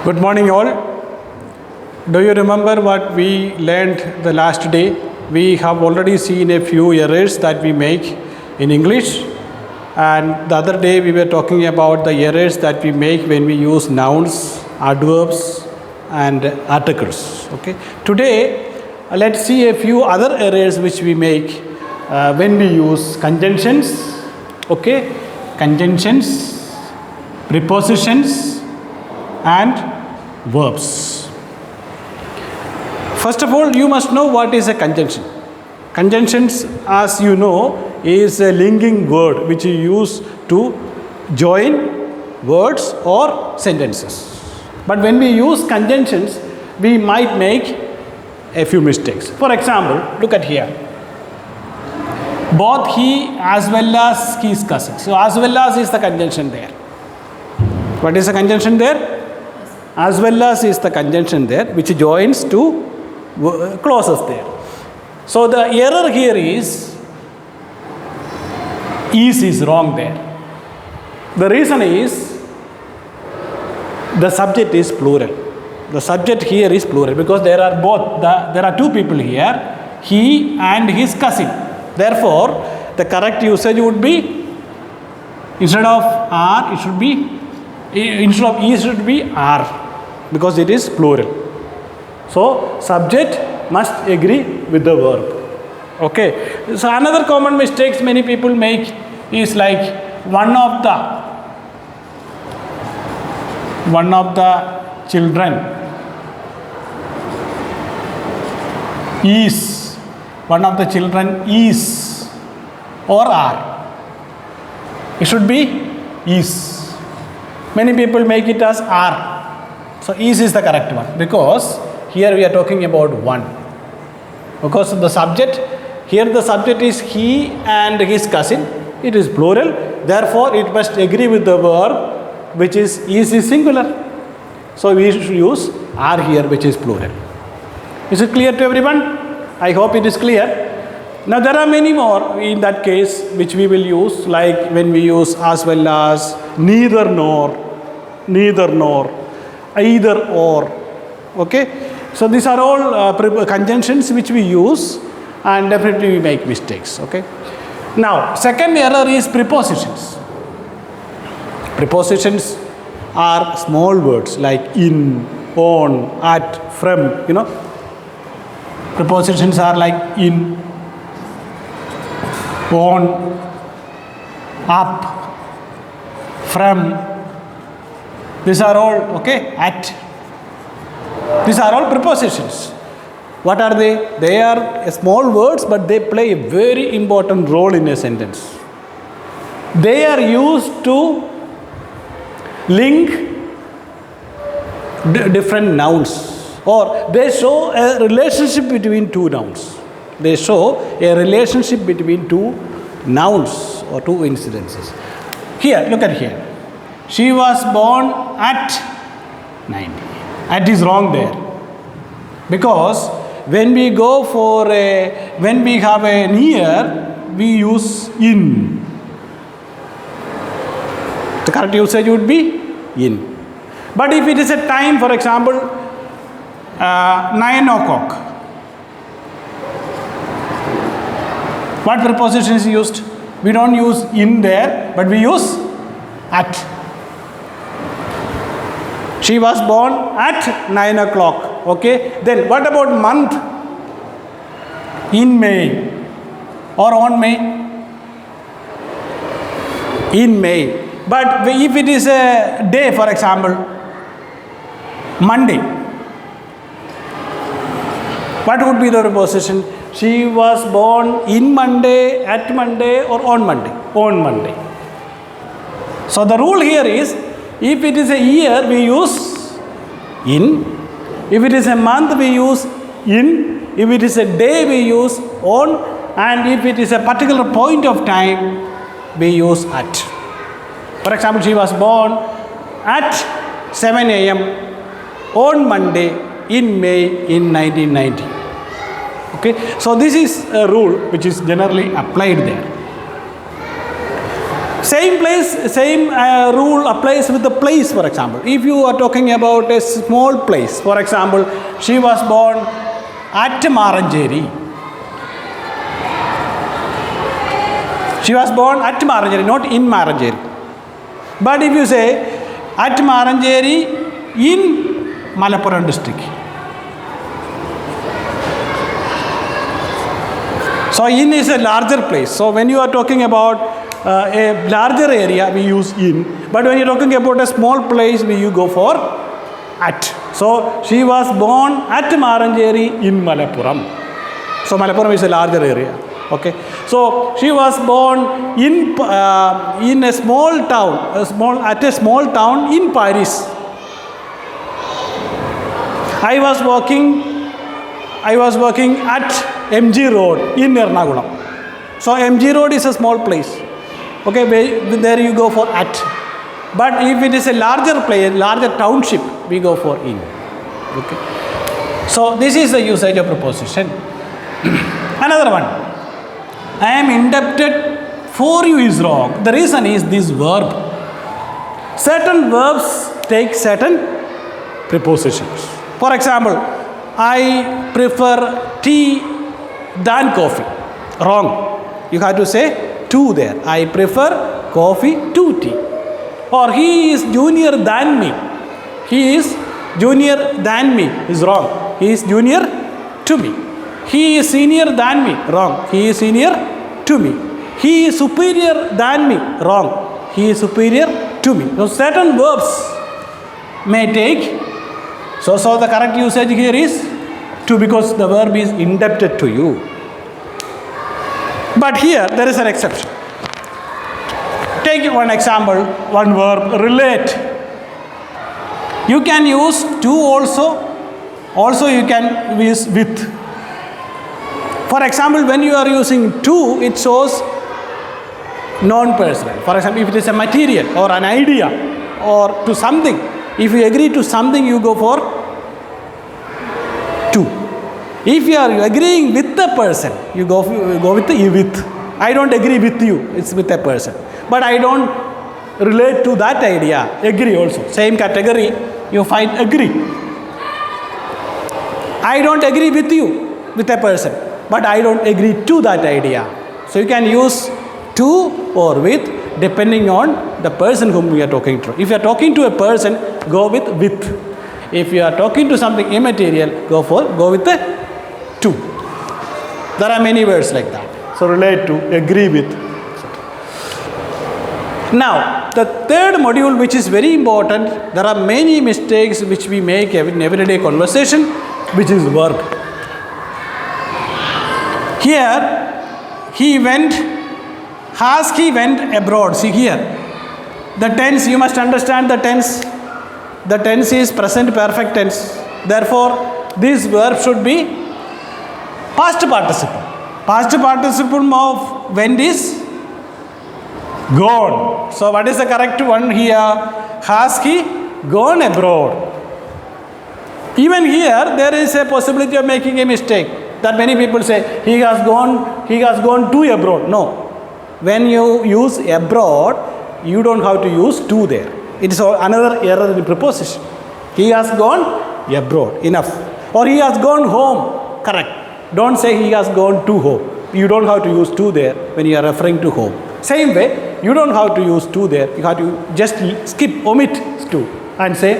Good morning, all. Do you remember what we learned the last day? We have already seen a few errors that we make in English, and the other day we were talking about the errors that we make when we use nouns, adverbs, and articles. Okay. Today, let's see a few other errors which we make when we use conjunctions. Okay, conjunctions, prepositions, and verbs. First of all, you must know what is a conjunction. Conjunctions, as you know, is a linking word which you use to join words or sentences. But when we use conjunctions, we might make a few mistakes. For example, look at here. Both he as well as his cousin. So as well as is the conjunction there. What is the conjunction there? As well as is the conjunction there which joins two clauses there. So the error here is wrong there. The reason is the subject is plural. The subject here is plural because there are both. There are two people here, he and his cousin. Therefore, the correct usage would be instead of are, it should be instead of he should be are, because it is plural. So subject must agree with the verb. Okay. So another common mistakes many people make is like one of the children is, one of the children is or are. It should be is. Many people make it as are. So is the correct one because here we are talking about one. Because of the subject, here the subject is he and his cousin. It is plural. Therefore, it must agree with the verb which is singular. So we should use are here which is plural. Is it clear to everyone? I hope it is clear. Now there are many more in that case which we will use, like when we use as well as, neither nor, either or. Okay. So these are all conjunctions which we use, and definitely we make mistakes. Okay. Now second error is prepositions. Prepositions are small words like in, on, at, from. Prepositions are like in, on, up, from. These are all, okay, at. These are all prepositions. What are they? They are small words, but they play a very important role in a sentence. They are used to link different nouns, or they show a relationship between two nouns. They show a relationship between two nouns or two incidences. Here, look at here. She was born at 90. At is wrong there. Because when we go for when we have a near, we use in. The correct usage would be in. But if it is a time, for example, 9 o'clock, what preposition is used? We don't use in there, but we use at. She was born at 9 o'clock. Okay. Then what about month? In May or on May? In May. But if it is a day, for example, Monday, what would be the preposition? She was born in Monday, at Monday, or on Monday? On Monday. So the rule here is, if it is a year, we use in. If it is a month, we use in. If it is a day, we use on. And if it is a particular point of time, we use at. For example, she was born at 7 a.m. on Monday in May in 1990. Okay. So this is a rule which is generally applied there. Same place, same rule applies with the place, for example. If you are talking about a small place, for example, she was born at Maranjeri. She was born at Maranjeri, not in Maranjeri. But if you say at Maranjeri in Malappuram district. So in is a larger place. So when you are talking about a larger area, we use in. But when you're talking about a small place, you go for at. So she was born at Maranjeri in Malappuram. So Malappuram is a larger area. Okay. So she was born in a small town, at a small town in Paris. I was working at MG Road in Ernakulam. So MG Road is a small place. Okay, there you go for at. But if it is a larger place, larger township, we go for in. Okay. So this is the usage of preposition. Another one. I am indebted for you is wrong. The reason is this verb. Certain verbs take certain prepositions. For example, I prefer tea than coffee. Wrong. You have to say to there. I prefer coffee to tea. Or he is junior than me. He is junior than me is wrong. He is junior to me. He is senior than me. Wrong. He is senior to me. He is superior than me. Wrong. He is superior to me. So certain verbs may take. So the correct usage here is to, because the verb is indebted to you. But here there is an exception. Take one example, one verb, relate. You can use to also. Also you can use with. For example, when you are using to, it shows non-personal. For example, if it is a material or an idea or to something, if you agree to something, you go for to. If you are agreeing with the person, you go with the with. I don't agree with you, it's with a person. But I don't relate to that idea, agree also. Same category, you find agree. I don't agree with you, with a person. But I don't agree to that idea. So you can use to or with depending on the person whom we are talking to. If you are talking to a person, go with with. If you are talking to something immaterial, go with the to. There are many words like that. So relate to, agree with. Now, the third module, which is very important, there are many mistakes which we make in everyday conversation, which is verb. Here, he went, he went abroad. See here, the tense, you must understand the tense. The tense is present perfect tense. Therefore, this verb should be past participle. Past participle of went is gone. So, what is the correct one here? Has he gone abroad? Even here, there is a possibility of making a mistake. That many people say he has gone to abroad. No. When you use abroad, you don't have to use to there. It is another error in preposition. He has gone abroad. Enough. Or he has gone home. Correct. Don't say he has gone to home. You don't have to use to there when you are referring to home. Same way, you don't have to use to there. You have to just skip, omit to and say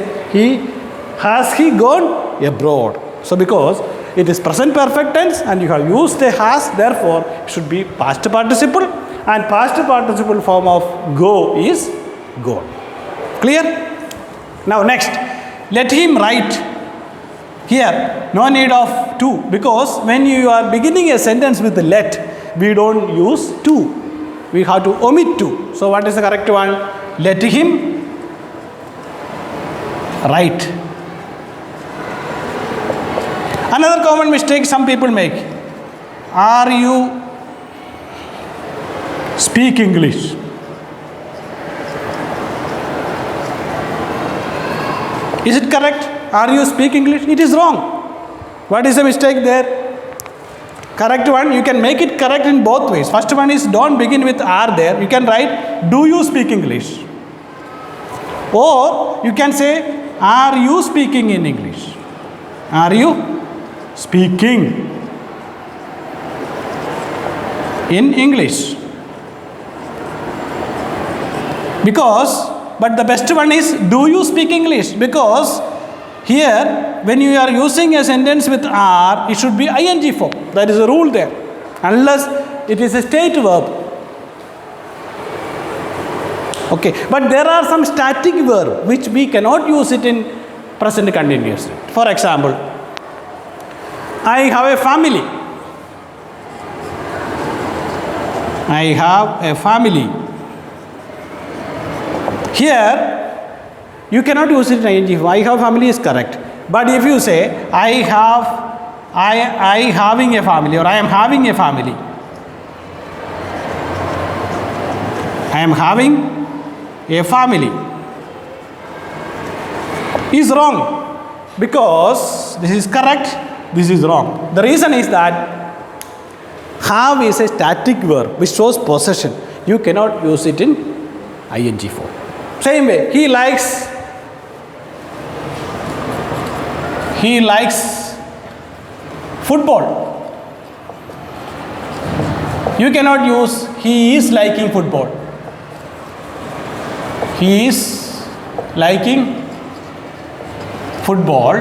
has he gone abroad. So because it is present perfect tense and you have used a has, therefore it should be past participle, and past participle form of go is gone. Clear? Now next, let him write. Here, no need of to, because when you are beginning a sentence with let, we don't use to. We have to omit to. So what is the correct one? Let him write. Another common mistake some people make. Are you speak English? Is it correct? Are you speak English? It is wrong. What is the mistake there? Correct one, you can make it correct in both ways. First one is don't begin with are there. You can write, do you speak English? Or you can say, are you speaking in English? Are you speaking in English? But the best one is, do you speak English? Because here, when you are using a sentence with are, it should be ing form. That is a rule there. Unless it is a state verb. Okay. But there are some static verb which we cannot use it in present continuous. For example, I have a family. I have a family. Here, you cannot use it in ing form. I have family is correct. But if you say, I having a family, or I am having a family. I am having a family is wrong, because this is correct, this is wrong. The reason is that have is a static verb which shows possession. You cannot use it in ing form. Same way, he likes football. You cannot use he is liking football. He is liking football,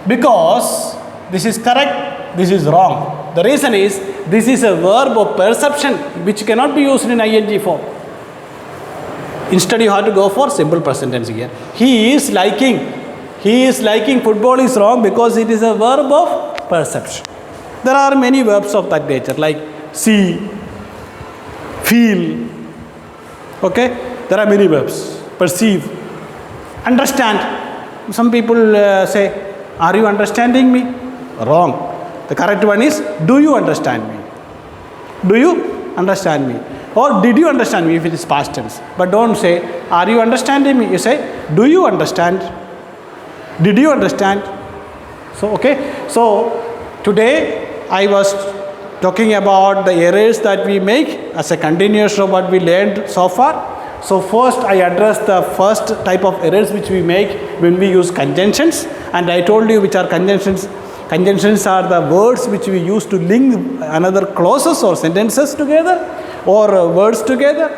because this is correct, this is wrong. The reason is this is a verb of perception which cannot be used in ing form. Instead, you have to go for simple present tense here. He is liking football is wrong, because it is a verb of perception. There are many verbs of that nature, like see, feel. Okay, there are many verbs. Perceive, understand. Some people say, are you understanding me? Wrong. The correct one is, do you understand me? Do you understand me? Or did you understand me if it is past tense. But don't say, are you understanding me? You say, do you understand? Did you understand? So, okay. So, today I was talking about the errors that we make as a continuation of what we learned so far. So, first I addressed the first type of errors which we make when we use conjunctions. And I told you which are conjunctions. Conjunctions are the words which we use to link another clauses or sentences together, or words together.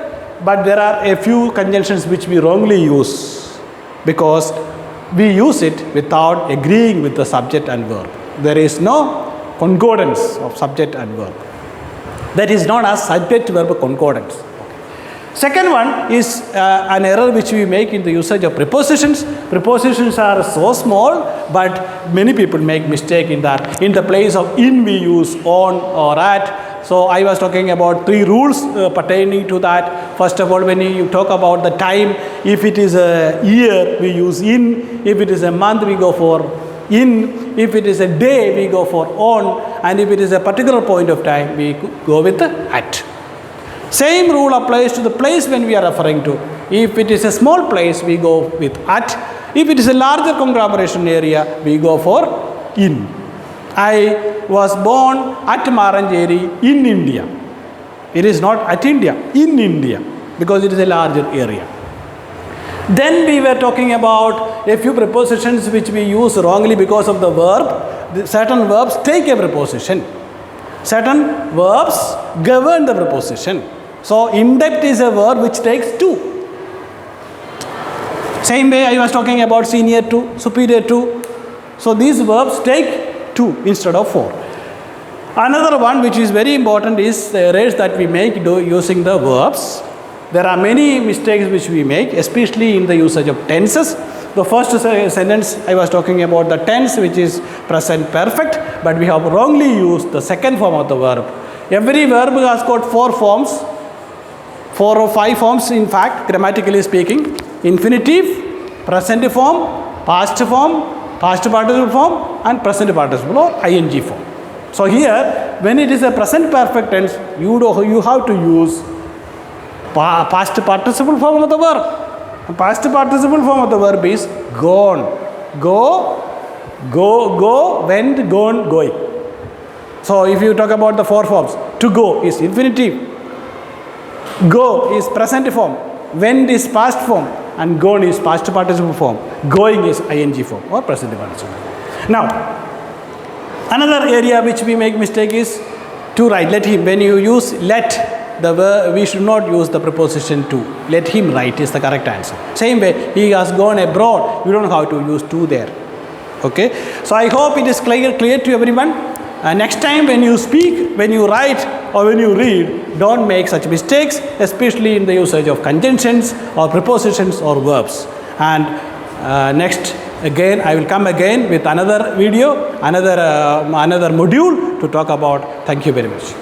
But there are a few conjunctions which we wrongly use, because we use it without agreeing with the subject and verb. There is no concordance of subject and verb. That is known as subject-verb concordance. Second one is an error which we make in the usage of prepositions. Prepositions are so small, but many people make mistake in that. In the place of in, we use on or at. So I was talking about 3 rules pertaining to that. First of all, when you talk about the time, if it is a year, we use in. If it is a month, we go for in. If it is a day, we go for on. And if it is a particular point of time, we go with at. Same rule applies to the place when we are referring to. If it is a small place, we go with at. If it is a larger conglomeration area, we go for in. I was born at Maranjeri in India. It is not at India, in India, because it is a larger area. Then we were talking about a few prepositions which we use wrongly because of the verb. Certain verbs take a preposition. Certain verbs govern the preposition. So, in-depth is a verb which takes 2. Same way I was talking about senior to, superior to. So, these verbs take 2 instead of 4. Another one which is very important is the errors that we make using the verbs. There are many mistakes which we make, especially in the usage of tenses. The first sentence I was talking about the tense, which is present perfect, but we have wrongly used the second form of the verb. Every verb has got 4 forms, 4 or 5 forms in fact, grammatically speaking. Infinitive, present form, past participle form, and present participle or ing form. So here, when it is a present perfect tense, you have to use past participle form of the verb. Past participle form of the verb is gone. Go, went, gone, going. So if you talk about the 4 forms, to go is infinitive, go is present form, went is past form, and gone is past participle form, going is ing form or present participle. Now, another area which we make mistake is to write. Let him, when you use let, the verb, we should not use the preposition to. Let him write is the correct answer. Same way, he has gone abroad, we don't know how to use to there. Okay, so I hope it is clear to everyone. Next time when you speak, when you write or when you read, don't make such mistakes, especially in the usage of conjunctions or prepositions or verbs. And next again, I will come again with another video, another module to talk about. Thank you very much.